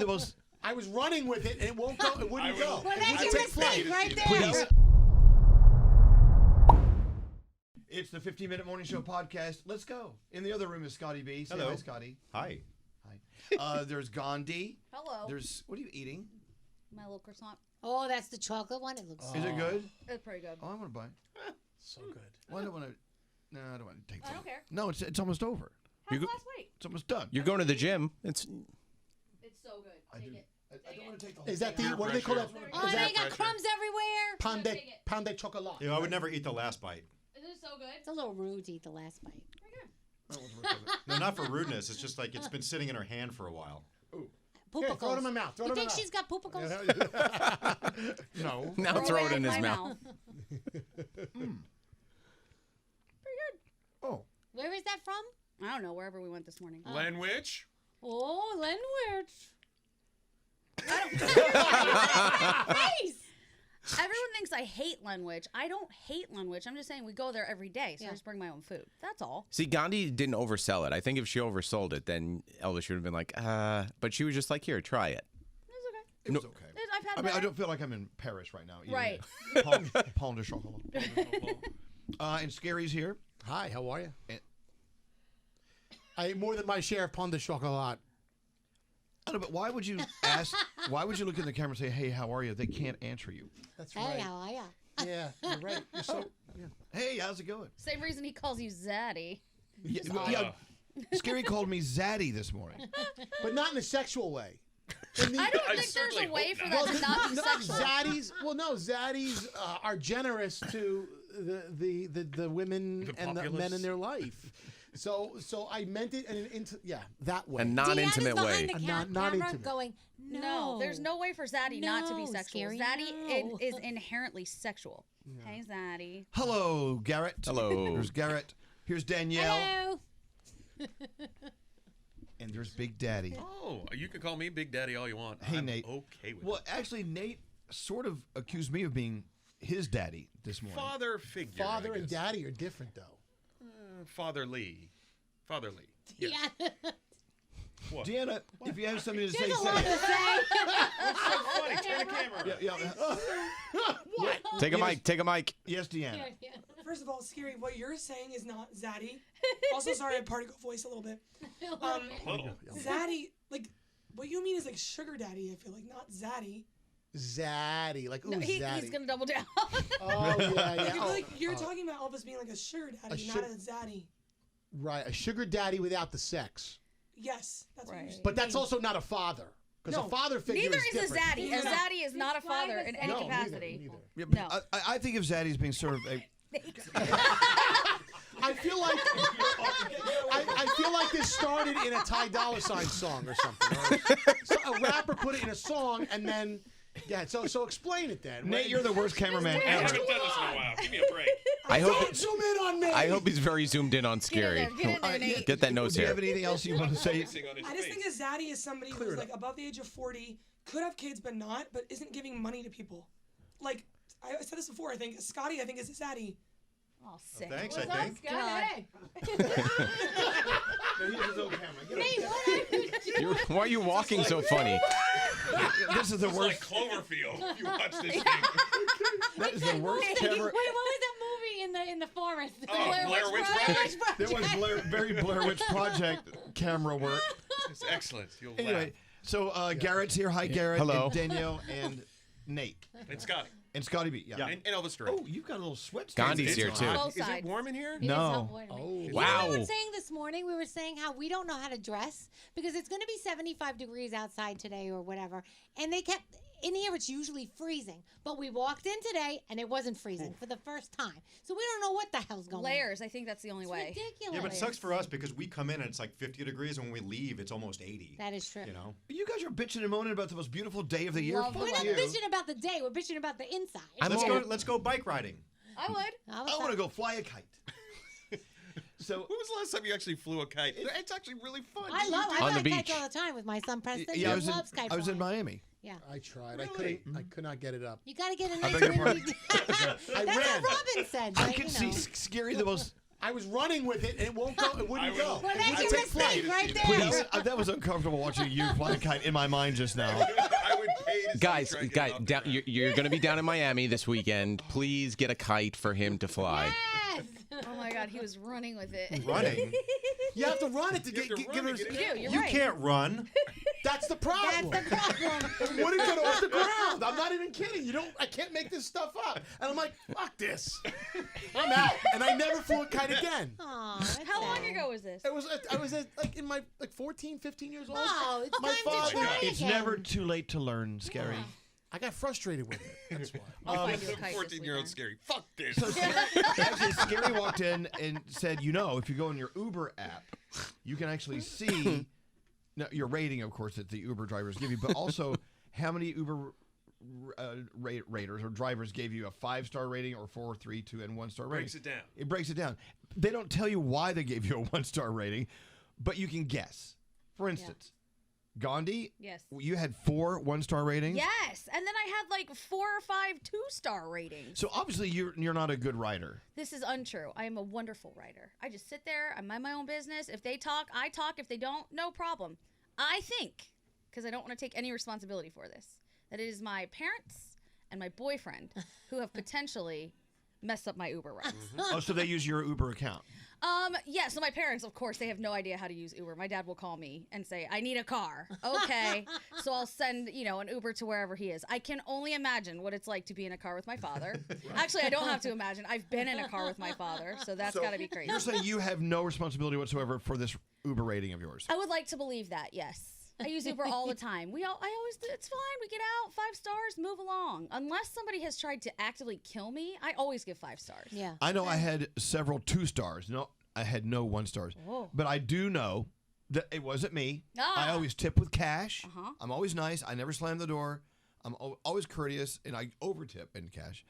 the most... I was running with it, and it won't go. It wouldn't go. Well, that's your mistake right there. Please. It's the 15-Minute Morning Show podcast. Let's go. In the other room is Scotty B. Say Hello. hi, Scotty. Hi. Hi. There's Gandhi. Hello. What are you eating? My little croissant. Oh, that's the chocolate one. It looks. Is it good? It's pretty good. Oh, I want to buy. So good. Well, I don't want to. No, I don't want to take. I don't care. No, it's almost over. How's last week? It's almost done. You're going to the gym. It's so good. Take it. I don't want to take the whole. Is that the what do they call that? Oh, Is they that got crumbs everywhere. pound de chocolat? Yeah, I would never eat the last bite. Is it so good? It's a little rude to eat the last bite. No, not for rudeness. It's just like it's been sitting in her hand for a while. Here, throw it in my mouth. You think she's got poopicles? No. Now throw it in his mouth. Pretty good. Oh. Where is that from? I don't know. Wherever we went this morning. Lenwich? Oh, Lenwich. Nice. Everyone thinks I hate Lenwich. I don't hate Lenwich. I'm just saying we go there every day, so I just bring my own food. That's all. See, Gandhi didn't oversell it. I think if she oversold it, then Elvis should have been like, But she was just like, here, try it. It was okay. I've had I mean, better. I don't feel like I'm in Paris right now. Right. Pound de chocolat. And Skeery's here. Hi, how are you? I ate more than my share of pound de chocolat. I don't know, but why would you ask? Why would you look in the camera and say, "Hey, how are you?" They can't answer you. That's Hey, right. how are ya? Yeah, you're right. You're so. Yeah. Hey, how's it going? Same reason he calls you Zaddy. Yeah, Skeery called me Zaddy this morning. But not in a sexual way. I don't think there's a way for that to not be sexual. Zaddies are generous to the women and the men in their life. So I meant it that way. A non-intimate way. The not camera intimate. going, No, there's no way for Zaddy not to be No, sexual. Skeery, Zaddy no. is inherently sexual. Hey, Zaddy. Hello, Garrett. Hello. There's Garrett. Here's Danielle. Hello. And there's Big Daddy. Oh, you can call me Big Daddy all you want. Hey, I'm Nate. okay with Well, it. actually, Nate sort of accused me of being his daddy this morning. Father figure. Father I and guess. daddy are different, though. Fatherly. Yes. Yeah. What? Deanna, if you have something to say, There's a say lot to it. say. What's so funny? Turn the camera. Yeah. What? Take a mic. Take a mic. Yes, Deanna. First of all, Skeery, what you're saying is not Zaddy. Also, sorry, I particle voice a little bit. Zaddy, like, what you mean is like sugar daddy, I feel like, not Zaddy. Zaddy, like No, Zaddy. he's going to double down. Oh yeah, Like, yeah. I feel like you're talking about Elvis being like a sugar daddy, not a Zaddy. Right, a sugar daddy without the sex. Yes, that's what you're Right. saying. But that's also not a father, because No, a father figure Neither is is a different. Zaddy. A Zaddy is not a father in any No, capacity. neither. Yeah, No. but I think of Zaddy as being sort of a. I feel like I feel like this started in a Ty Dolla $ign song or something. So a rapper put it in a song, and then So explain it then. Nate, you're the worst cameraman I ever. haven't done this in a while. Give me a break. Don't zoom in on me. I hope he's very zoomed in on Skeery. Get in there, Nate. Get that nose Do you hair. have anything else you want to say? Focusing on his I just face. think a Zaddy is somebody who's like above the age of 40, could have kids but not, but isn't giving money to people. Like, I said this before, I think Scotty, I think, is a Zaddy. Oh, sick. Thanks, What's I up, think. Scott? Why are you walking so funny? This is the It's worst. like Cloverfield. If you watch this thing. That is the worst Wait, camera. what was that movie in the forest? Oh, Blair Witch Project. There was very Blair Witch Project camera work. It's excellent. You'll Anyway, laugh. so Garrett's here. Hi, Garrett. Hello. And Danielle and Nate. And Scotty. And Scotty B. Yeah. And Elvis Duran. Oh, you've got a little sweat. Gandhi's here, It's too. hot. Both Is it sides. warm in here? It is No. hot water. Oh, You wow. know what we were saying this morning? We were saying how we don't know how to dress because it's going to be 75 degrees outside today or whatever. And they kept, in here it's usually freezing. But we walked in today and it wasn't freezing for the first time. So we don't know what the hell's going on. Layers. I think that's the only It's way. ridiculous. Yeah, but it sucks for us because we come in and it's like 50 degrees, and when we leave, it's almost 80. That is true. You know? You guys are bitching and moaning about the most beautiful day of the year. Love the Fuck We're not you. bitching about the day. We're bitching about the inside. Let's go bike riding. I would. I I want to go fly a kite. So When was the last time you actually flew a kite? It's actually really fun. I On fly the kites beach. all the time with my son Preston. yeah, He loves kite I was in flying. Miami. Yeah. I tried. Really? I could not get it up. You got to get a I nice beg your windy. pardon? That's what Robin said. I but, could you see know. Skeery the most I was running with it, and it won't go. It wouldn't go. Well, It that's wouldn't your take flight. mistake right there. Please, that was uncomfortable watching you fly a kite in my mind just now. I would pay to see Guys, you try and get it off the ground. you're going to be down in Miami this weekend. Please get a kite for him to fly. Yes. Oh my God, he was running with it. Running? You have to run it to You have get to give run her. to get You do. You're You right. can't run. That's the problem. That's the problem. It wouldn't get off the ground. I'm not even kidding. I can't make this stuff up. And I'm like, fuck this. I'm out. And I never flew a kite again. Aw, that's How long sad. ago was this? I was like in my 14, 15 years old. Oh, it's My time father- to try It's again. never too late to learn, Scary. I got frustrated with it. That's why. I'll find you a kite this 14-year-old weekend. Scary. Fuck this. So actually, Scary walked in and said, if you go on your Uber app, you can actually see your rating, of course, that the Uber drivers give you, but also how many Uber raters or drivers gave you a 5-star rating or 4, 3, 2, and 1-star rating. Breaks it down. It breaks it down. They don't tell you why they gave you a 1-star rating, but you can guess. For instance, Gandhi, Yes. you had 4 1-star ratings. Yes, and then I had like 4 or 5 2-star ratings. So obviously you're not a good writer. This is untrue. I am a wonderful writer. I just sit there, I mind my own business. If they talk, I talk. If they don't, no problem. I think, because I don't want to take any responsibility for this, that it is my parents and my boyfriend who have potentially messed up my Uber rides. Oh, so they use your Uber account. Yeah, so my parents, of course, they have no idea how to use Uber. My dad will call me and say, I need a car. Okay. So I'll send, an Uber to wherever he is. I can only imagine what it's like to be in a car with my father. Actually, I don't have to imagine. I've been in a car with my father, so that's got to be crazy. You're saying you have no responsibility whatsoever for this Uber rating of yours. I would like to believe that, yes. I use Uber all the time. It's fine. We get out, 5 stars, move along. Unless somebody has tried to actively kill me, I always give 5 stars. Yeah. I know I had several 2-stars. No, I had no 1-stars. Oh. But I do know that it wasn't me. Ah. I always tip with cash. Uh-huh. I'm always nice. I never slam the door. I'm always courteous, and I overtip in cash.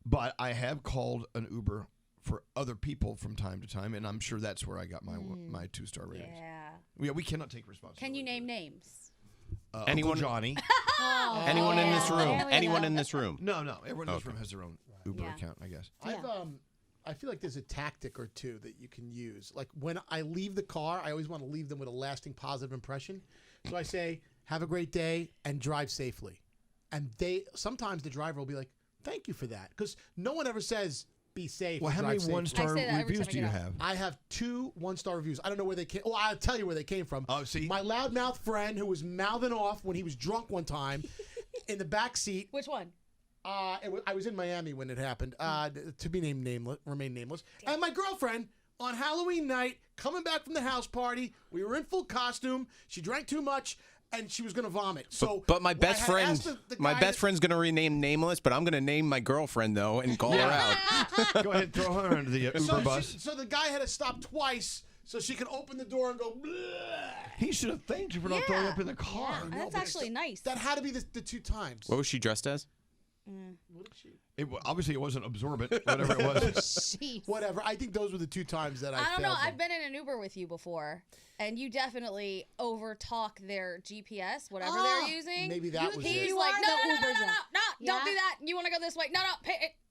But I have called an Uber for other people from time to time, and I'm sure that's where I got my 2-star ratings. Yeah, we cannot take responsibility. Can you name names? Anyone? Uncle Johnny. Anyone in this There room? we Anyone go. in this room? No. Everyone in this room has their own Uber Yeah. account, I guess. I feel like there's a tactic or two that you can use. Like when I leave the car, I always want to leave them with a lasting positive impression. So I say, "Have a great day and drive safely." And sometimes the driver will be like, "Thank you for that," because no one ever says, "Be safe." Well, or how drive many safely. 1-star I say that every reviews time I do you get out. have? I have 2 1-star reviews. I don't know where they came. Well, I'll tell you where they came from. Oh, see? My loudmouth friend who was mouthing off when he was drunk one time in the back seat. Which one? I was in Miami when it happened. To be named nameless, remain nameless. And my girlfriend on Halloween night, coming back from the house party, we were in full costume. She drank too much, and she was gonna vomit. So, But my when I best had friend, asked the my guy best friend's gonna rename nameless, but I'm gonna name my girlfriend though and call her out. Go ahead, throw her under the Uber bus. So the guy had to stop twice so she could open the door and go. Bleh. He should have thanked you for not throwing up in the car. Yeah, that's actually nice. That had to be the 2 times. What was she dressed as? Obviously, it wasn't absorbent, whatever it was. Jeez. Whatever. I think those were the 2 times that I I don't know. failed them. I've been in an Uber with you before, and you definitely overtalk their GPS, whatever they're using. Maybe that was He's it. like, are no, the no, no, no, Uber no, driver. no, don't Yeah. do that. You want to go this way? No, no.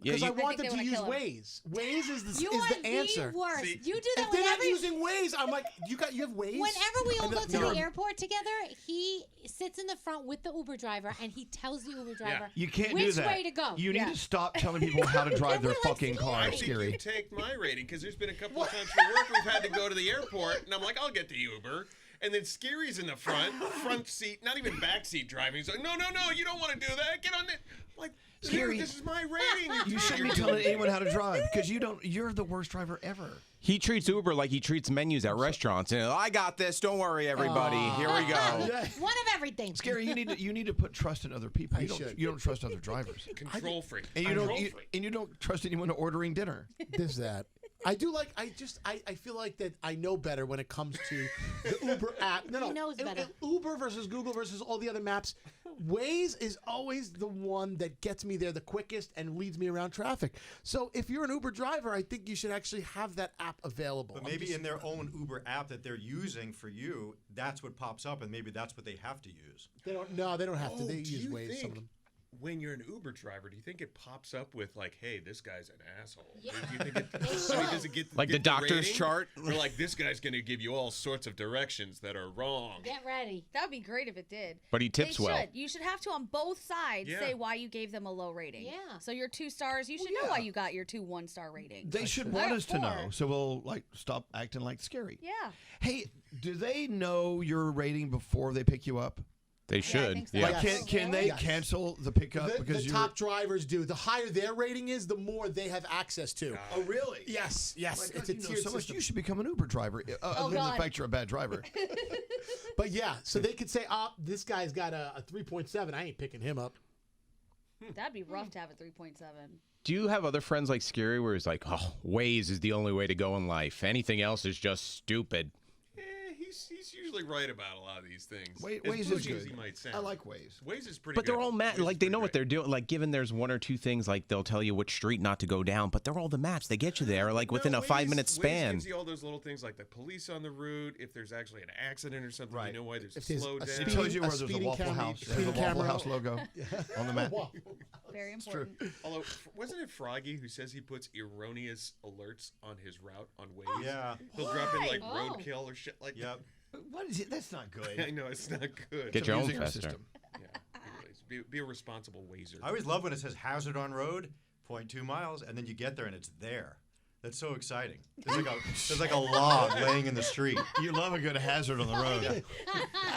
Yeah, Because I you, want they them to wanna use kill him. Waze. Waze is You the are answer. the worst. See, You do that If they're not whenever. using Waze, I'm like, you have Waze? Whenever we all And go to no. the airport together, he sits in the front with the Uber driver and he tells the Uber driver You can't which do that. way to go. You need Yeah. to stop telling people how to drive their we're like, fucking car. I think Scary. you take my rating because there's been a couple of times for work we've had to go to the airport, and I'm like, I'll get the Uber. And then Skeery's in the front seat, not even back seat driving. He's like, no, you don't want to do that. Get on the. Like, Skeery, dude, this is my rating. You shouldn't be telling anyone how to drive because you're the worst driver ever. he treats Uber like he treats menus at restaurants. And I got this. Don't worry, everybody. Here we go. One of everything. Scary, you need to put trust in other people. should. You don't trust other drivers, Control freak. and you don't trust anyone ordering dinner. There's that. I do like. I feel like that I know better when it comes to the Uber app. No, He knows better. Uber versus Google versus all the other maps. Waze is always the one that gets me there the quickest and leads me around traffic. So if you're an Uber driver, I think you should actually have that app available. But maybe in their own Uber app that they're using for you, that's what pops up, and maybe that's what they have to use. they don't. No, they don't have to. Oh, They do use you Waze. Some of think them. when you're an Uber driver, do you think it pops up with like, "Hey, this guy's an asshole"? Yeah. Do you think it? Does it get Like the doctor's rating? chart? Or like this guy's going to give you all sorts of directions that are wrong? Get ready. That would be great if it did. But he tips They well. should. You should have to on both sides Yeah. say why you gave them a low rating. Yeah. So your 2 stars, you should know why you got your 2 1-star ratings. They should I want got us to 4. know, so we'll like stop acting like Scary. Yeah. Hey, do they know your rating before they pick you up? They should. think so. Yeah. Like, Yes. can they Yes. cancel the pickup The because you? top drivers do. The higher their rating is, the more they have access to. Oh, really? Yes, yes. My God, It's a you know tiered so much. system. You should become an Uber driver. Other than God. the fact you're a bad driver. But yeah, so they could say, this guy's got a 3.7. I ain't picking him up. That'd be rough to have a 3.7. Do you have other friends like Skeery where he's like, oh, Waze is the only way to go in life. Anything else is just stupid. He's usually right about a lot of these things. Waze As is bougie as good. he might sound. I like Waze. Waze is pretty But good. they're all Waze is like they pretty know what great. they're doing. Like given there's 1 or 2 things, like they'll tell you which street not to go down. But they're all the maps. They get you there like within a 5-minute Waze span. gives you all those little things like the police on the route. If there's actually an accident or something, Right. you know why there's If a there's slow a down. It speeding- tells you where there's a speeding Waffle camera- House. There's a speeding Waffle camera. House logo on the map. Very It's true. important. Although, wasn't it Froggy who says he puts erroneous alerts on his route on Waze? Oh, Yeah. He'll drop in like Oh. roadkill or shit like Yep. What is it? That's not good. I know, it's not good. Get your own Abusing our fester. system. Yeah, anyways, be a responsible Wazer. I always love when it says hazard on road, 0.2 miles, and then you get there and it's there. That's so exciting. There's like a log laying in the street. You love a good hazard on the road.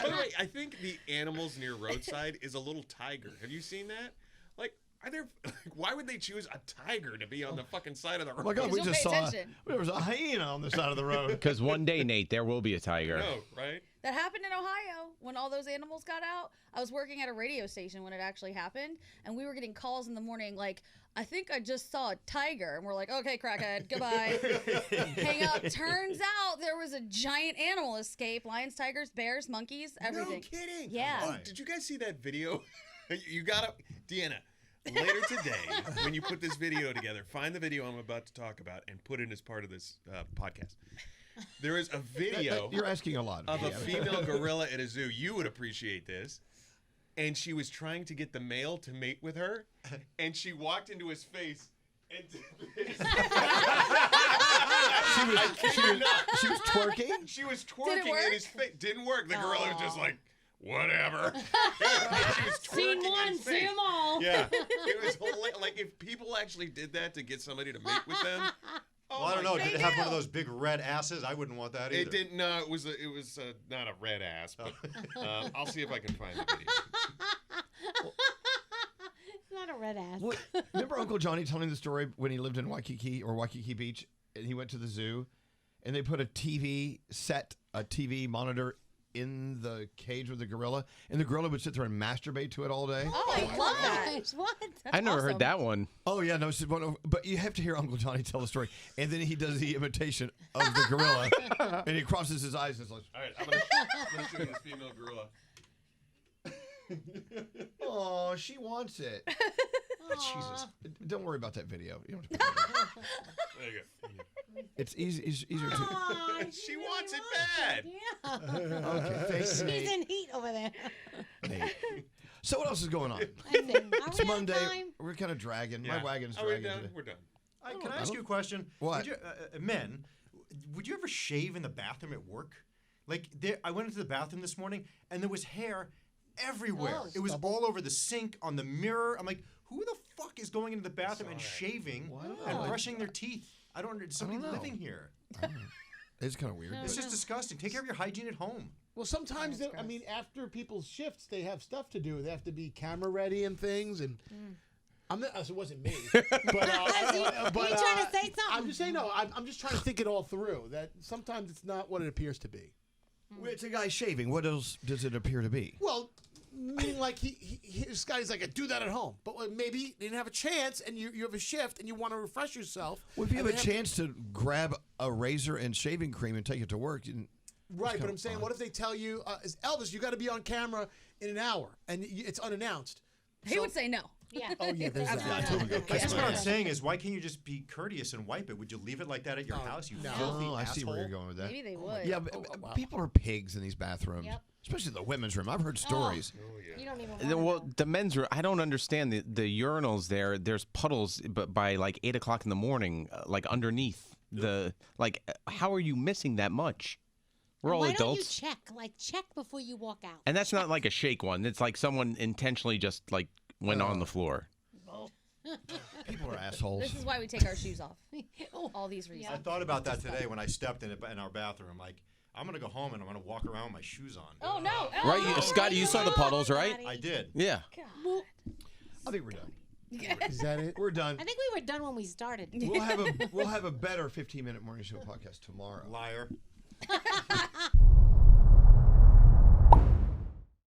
By the way, I think the animals near roadside is a little tiger. Have you seen that? Like, are there? Why would they choose a tiger to be on the fucking side of the road? Oh my God, we Don't just pay saw attention. there was a hyena on the side of the road. Because one day, Nate, there will be a tiger. No, right? That happened in Ohio when all those animals got out. I was working at a radio station when it actually happened, and we were getting calls in the morning like, I think I just saw a tiger. And we're like, okay, crackhead, goodbye. Hang up. Turns out there was a giant animal escape. Lions, tigers, bears, monkeys, everything. No kidding. Yeah. Oh, did you guys see that video? You gotta, Deanna, later today, when you put this video together, find the video I'm about to talk about and put it as part of this podcast. There is a video You're asking a lot. of a Deanna. female gorilla at a zoo. You would appreciate this. And she was trying to get the male to mate with her, and she walked into his face and did this. She was twerking. She was twerking work? in his face. Didn't work. The gorilla was just like, whatever. She was Seen twerking in one, his see face. them all. Yeah, it was like if people actually did that to get somebody to mate with them. Oh Well, I don't know. They Did it have one of do. those big red asses? I wouldn't want that either. It didn't. No, it was not a red ass, but I'll see if I can find the video. It's not a red ass. Well, remember Uncle Johnny telling the story when he lived in Waikiki or Waikiki Beach, and he went to the zoo, and they put a TV monitor in the cage with the gorilla, and the gorilla would sit there and masturbate to it all day. Oh, I love that. Gosh, what? That's I never awesome. heard that one. Oh yeah, no, but you have to hear Uncle Johnny tell the story, and then he does the imitation of the gorilla, and he crosses his eyes and is like, All right, I'm gonna show you this female gorilla. "Oh, she wants it." Jesus. Don't worry about that video. You don't have to worry about it. There you go. It's easy. It's easier to. Aw, She really wants it wants bad. Yeah. Okay, thanks, She's Nate. in heat over there. Nate. So what else is going on? Nothing. Are It's we on Monday. time? We're kind of dragging. My Yeah. wagon's Are we dragging. done? today. We're done. Can I ask you a question? What? Would you, men, would you ever shave in the bathroom at work? Like, I went into the bathroom this morning, and there was hair everywhere. Oh. It was all over the sink, on the mirror. I'm like, who the fuck is going into the bathroom and shaving and Wow. brushing their teeth? I don't. Is somebody know. living here? It's kind of weird. It's just disgusting. Take care of your hygiene at home. Well, sometimes, That's I mean, gross. after people's shifts, they have stuff to do. They have to be camera ready and things. And I'm not, it wasn't me. But, You trying to say something? I'm just saying, no, I'm just trying to think it all through. That sometimes it's not what it appears to be. It's a guy shaving. What else does it appear to be? Well, meaning like this guy's like, do that at home. But maybe you didn't have a chance and you have a shift and you want to refresh yourself. Well, if you have and a they chance to grab a razor and shaving cream and take it to work, Right, but kinda I'm saying, odd. what if they tell you, Elvis, you got to be on camera in an hour and it's unannounced? He would say no. Yeah. Oh yeah, there's That's that. not okay. That's what I'm saying is, why can't you just be courteous and wipe it? Would you leave it like that at your house? You filthy Oh, I see where you're asshole? going with that. Maybe they would. Yeah, but wow. people are pigs in these bathrooms, Yep. especially the women's room. I've heard stories. You don't even want Well, the men's room, I don't understand the urinals there. There's puddles, but by like 8 o'clock in the morning, like underneath the, like, how are you missing that much? We're all Why adults. don't you check? Like, check before you walk out. And that's not like a shake one. It's like someone intentionally just like went on the floor. People are assholes. This is why we take our shoes off. Oh. All these reasons. I thought about that today when I stepped in our bathroom. Like, I'm gonna go home and I'm gonna walk around with my shoes on. Oh no! Right, Oh, Scotty, you saw the puddles, right? I did. Yeah. God. I think we're done. Is that it? We're done. I think we were done when we started. We'll have a better 15-minute morning show podcast tomorrow. Liar.